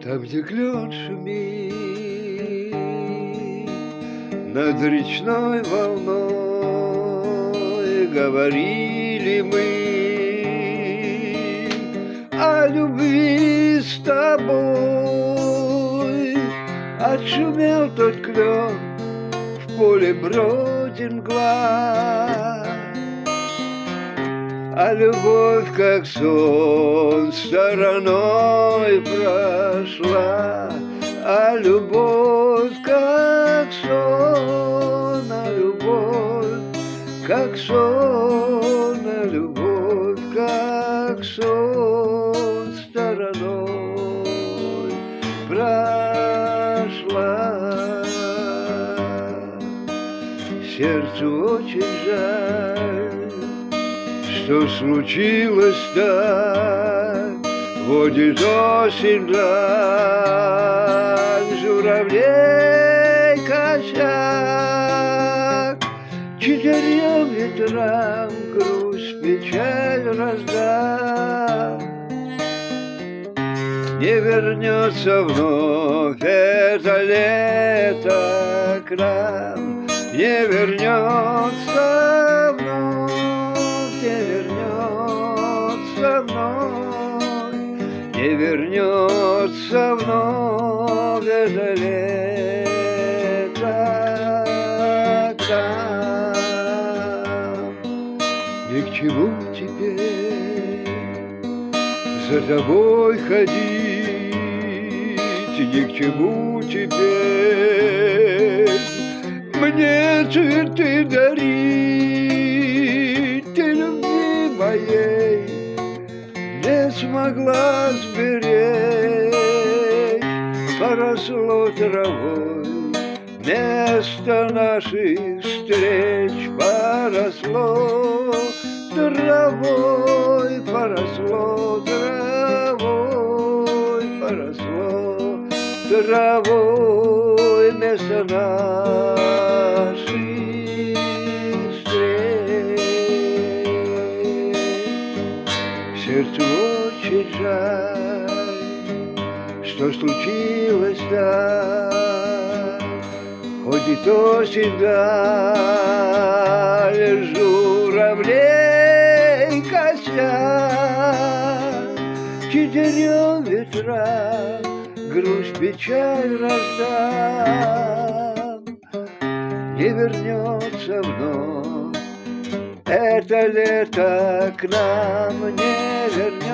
Там, где клен шумит над речной волной, говорили мы о любви с тобой. Отшумел тот клен, в поле бродит мгла, а любовь, как сон, стороной прошла. А любовь, как сон, а любовь, как сон, а любовь, как сон, стороной прошла. Сердцу очень жаль, что случилось так. Водит осень даль журавлей косяк, четырем ветрам грусть, печаль раздам. Не вернется вновь это лето к нам, не вернется вновь, не вернется вновь, не вернется вновь это лето к нам. Ни к чему теперь за тобой ходить, ни к чему теперь мне цветы дарить. Ты любви моей не смогла сберечь, поросло травой место наших встреч, поросло травой, поросло травой, поросло травой место наших встреч. Сердцу очень жаль, что случилось так. Ходит осень даль журавлей косяк, четырем ветрам грусть, печаль раздам. Не вернется вновь это лето к нам, не вернется.